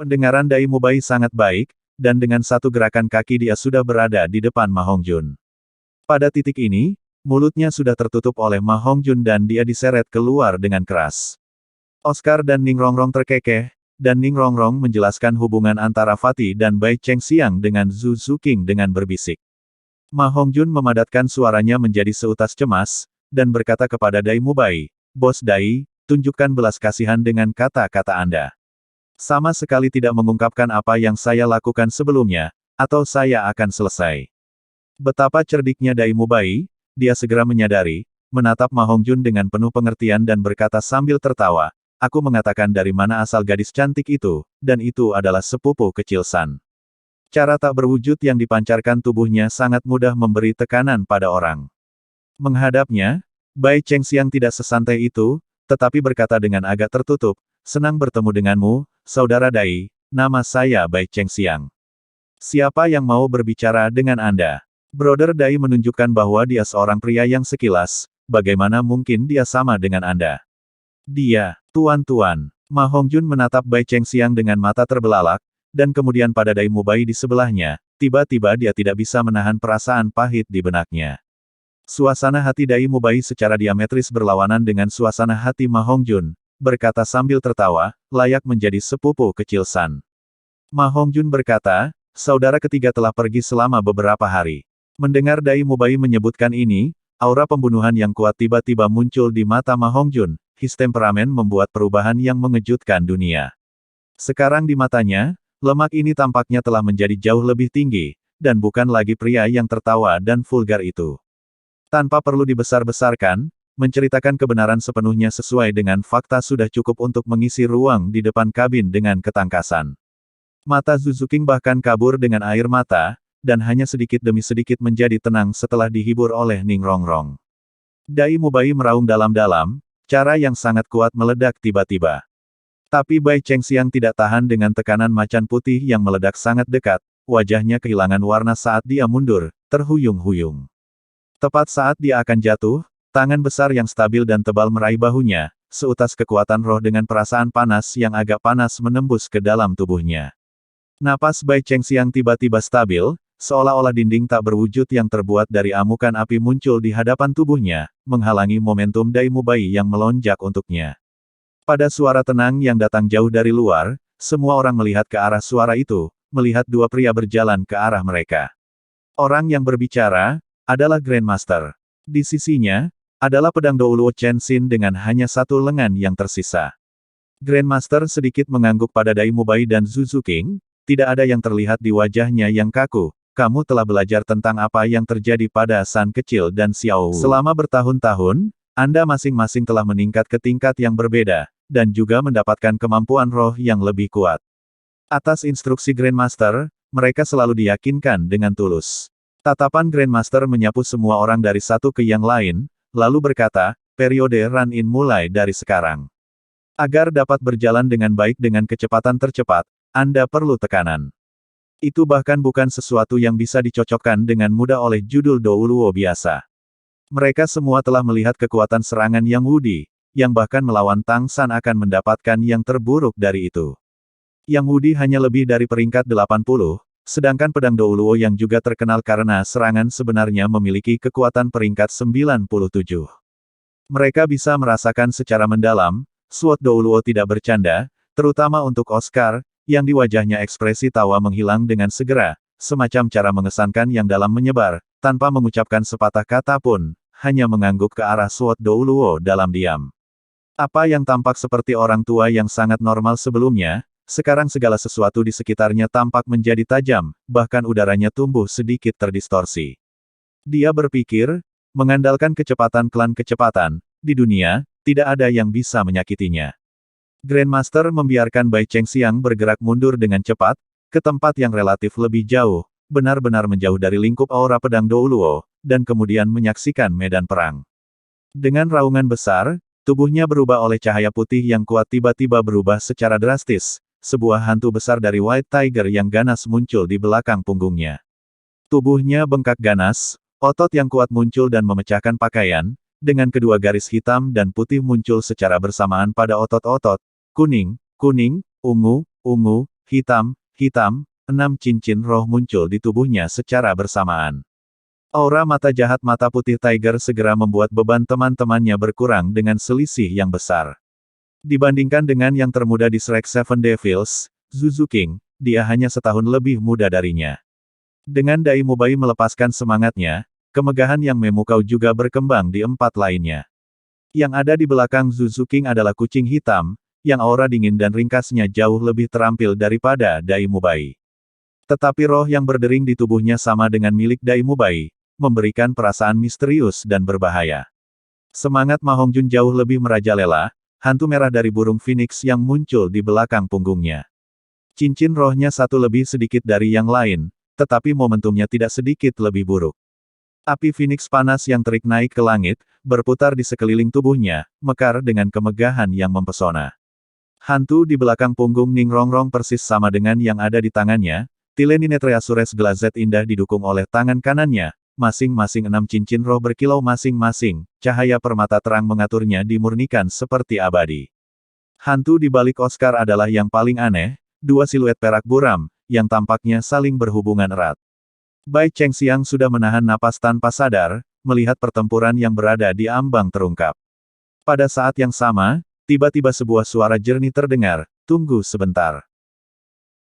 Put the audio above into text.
Pendengaran Dai Mubai sangat baik, dan dengan satu gerakan kaki dia sudah berada di depan Ma Hongjun. Pada titik ini, mulutnya sudah tertutup oleh Ma Hongjun dan dia diseret keluar dengan keras. Oscar dan Ning Rongrong terkekeh, dan Ning Rongrong menjelaskan hubungan antara Fatih dan Bai Chengxiang dengan Zhu Zuqing dengan berbisik. Ma Hongjun memadatkan suaranya menjadi seutas cemas, dan berkata kepada Dai Mubai, "Bos Dai, tunjukkan belas kasihan dengan kata-kata Anda. Sama sekali tidak mengungkapkan apa yang saya lakukan sebelumnya, atau saya akan selesai." Betapa cerdiknya Dai Mubai, dia segera menyadari, menatap Ma Hongjun dengan penuh pengertian dan berkata sambil tertawa, "Aku mengatakan dari mana asal gadis cantik itu, dan itu adalah sepupu kecil San." Cara tak berwujud yang dipancarkan tubuhnya sangat mudah memberi tekanan pada orang. Menghadapnya, Bai Chengxiang tidak sesantai itu, tetapi berkata dengan agak tertutup, "Senang bertemu denganmu, Saudara Dai, nama saya Bai Chengxiang. Siapa yang mau berbicara dengan Anda?" Brother Dai menunjukkan bahwa dia seorang pria yang sekilas, bagaimana mungkin dia sama dengan Anda? Dia, tuan-tuan. Ma Hongjun menatap Bai Chengxiang dengan mata terbelalak, dan kemudian pada Dai Mubai di sebelahnya, tiba-tiba dia tidak bisa menahan perasaan pahit di benaknya. Suasana hati Dai Mubai secara diametris berlawanan dengan suasana hati Ma Hongjun, berkata sambil tertawa, layak menjadi sepupu kecil San. Ma Hongjun berkata, "Saudara ketiga telah pergi selama beberapa hari." Mendengar Dai Mubai menyebutkan ini, aura pembunuhan yang kuat tiba-tiba muncul di mata Ma Hongjun. His temperamen membuat perubahan yang mengejutkan dunia. Sekarang di matanya, lemak ini tampaknya telah menjadi jauh lebih tinggi, dan bukan lagi pria yang tertawa dan vulgar itu. Tanpa perlu dibesar-besarkan, menceritakan kebenaran sepenuhnya sesuai dengan fakta sudah cukup untuk mengisi ruang di depan kabin dengan ketangkasan. Mata Zhu Zuqing bahkan kabur dengan air mata, dan hanya sedikit demi sedikit menjadi tenang setelah dihibur oleh Ning Rongrong. Dai Mubai meraung dalam-dalam, cara yang sangat kuat meledak tiba-tiba. Tapi Bai Chengxiang tidak tahan dengan tekanan macan putih yang meledak sangat dekat, wajahnya kehilangan warna saat dia mundur, terhuyung-huyung. Tepat saat dia akan jatuh, tangan besar yang stabil dan tebal meraih bahunya, seutas kekuatan roh dengan perasaan panas yang agak panas menembus ke dalam tubuhnya. Napas Bai Chengxiang tiba-tiba stabil, seolah-olah dinding tak berwujud yang terbuat dari amukan api muncul di hadapan tubuhnya, menghalangi momentum Dai Mubai yang melonjak untuknya. Pada suara tenang yang datang jauh dari luar, semua orang melihat ke arah suara itu, melihat dua pria berjalan ke arah mereka. Orang yang berbicara adalah Grandmaster. Di sisinya, adalah pedang Douluo Chen Xin dengan hanya satu lengan yang tersisa. Grandmaster sedikit mengangguk pada Dai Mubai dan Zhu Zuqing, tidak ada yang terlihat di wajahnya yang kaku. "Kamu telah belajar tentang apa yang terjadi pada San kecil dan Xiao Wu. Selama bertahun-tahun, Anda masing-masing telah meningkat ke tingkat yang berbeda, dan juga mendapatkan kemampuan roh yang lebih kuat." Atas instruksi Grandmaster, mereka selalu diyakinkan dengan tulus. Tatapan Grandmaster menyapu semua orang dari satu ke yang lain, lalu berkata, "Periode run-in mulai dari sekarang. Agar dapat berjalan dengan baik dengan kecepatan tercepat, Anda perlu tekanan. Itu bahkan bukan sesuatu yang bisa dicocokkan dengan mudah oleh judul Douluo biasa. Mereka semua telah melihat kekuatan serangan Yang Wudi, yang bahkan melawan Tang San akan mendapatkan yang terburuk dari itu. Yang Wudi hanya lebih dari peringkat 80, sedangkan pedang Douluo yang juga terkenal karena serangan sebenarnya memiliki kekuatan peringkat 97. Mereka bisa merasakan secara mendalam, Sword Douluo tidak bercanda, terutama untuk Oscar, yang di wajahnya ekspresi tawa menghilang dengan segera, semacam cara mengesankan yang dalam menyebar, tanpa mengucapkan sepatah kata pun, hanya mengangguk ke arah Sword Douluo dalam diam. Apa yang tampak seperti orang tua yang sangat normal sebelumnya, sekarang segala sesuatu di sekitarnya tampak menjadi tajam, bahkan udaranya tumbuh sedikit terdistorsi. Dia berpikir, mengandalkan kecepatan klan kecepatan, di dunia, tidak ada yang bisa menyakitinya. Grandmaster membiarkan Bai Chengxiang bergerak mundur dengan cepat, ke tempat yang relatif lebih jauh, benar-benar menjauh dari lingkup aura pedang Douluo, dan kemudian menyaksikan medan perang. Dengan raungan besar, tubuhnya berubah oleh cahaya putih yang kuat tiba-tiba berubah secara drastis, sebuah hantu besar dari White Tiger yang ganas muncul di belakang punggungnya. Tubuhnya bengkak ganas, otot yang kuat muncul dan memecahkan pakaian, dengan kedua garis hitam dan putih muncul secara bersamaan pada otot-otot, kuning, kuning, ungu, ungu, hitam, hitam, 6 cincin roh muncul di tubuhnya secara bersamaan. Aura mata jahat mata putih Tiger segera membuat beban teman-temannya berkurang dengan selisih yang besar. Dibandingkan dengan yang termuda di Shrek Seven Devils, Zuzu King, dia hanya setahun lebih muda darinya. Dengan Dai Mubai melepaskan semangatnya, kemegahan yang memukau juga berkembang di 4 lainnya. Yang ada di belakang Zuzu King adalah kucing hitam, yang aura dingin dan ringkasnya jauh lebih terampil daripada Dai Mubai. Tetapi roh yang berdering di tubuhnya sama dengan milik Dai Mubai, memberikan perasaan misterius dan berbahaya. Semangat Ma Hongjun jauh lebih merajalela, hantu merah dari burung phoenix yang muncul di belakang punggungnya. Cincin rohnya satu lebih sedikit dari yang lain, tetapi momentumnya tidak sedikit lebih buruk. Api phoenix panas yang terik naik ke langit, berputar di sekeliling tubuhnya, mekar dengan kemegahan yang mempesona. Hantu di belakang punggung Ning Rongrong persis sama dengan yang ada di tangannya, Tileninetrea Sures Glazet indah didukung oleh tangan kanannya, masing-masing 6 cincin roh berkilau masing-masing, cahaya permata terang mengaturnya dimurnikan seperti abadi. Hantu di balik Oscar adalah yang paling aneh, 2 siluet perak buram, yang tampaknya saling berhubungan erat. Bai Chengxiang sudah menahan napas tanpa sadar, melihat pertempuran yang berada di ambang terungkap. Pada saat yang sama, tiba-tiba sebuah suara jernih terdengar, "Tunggu sebentar."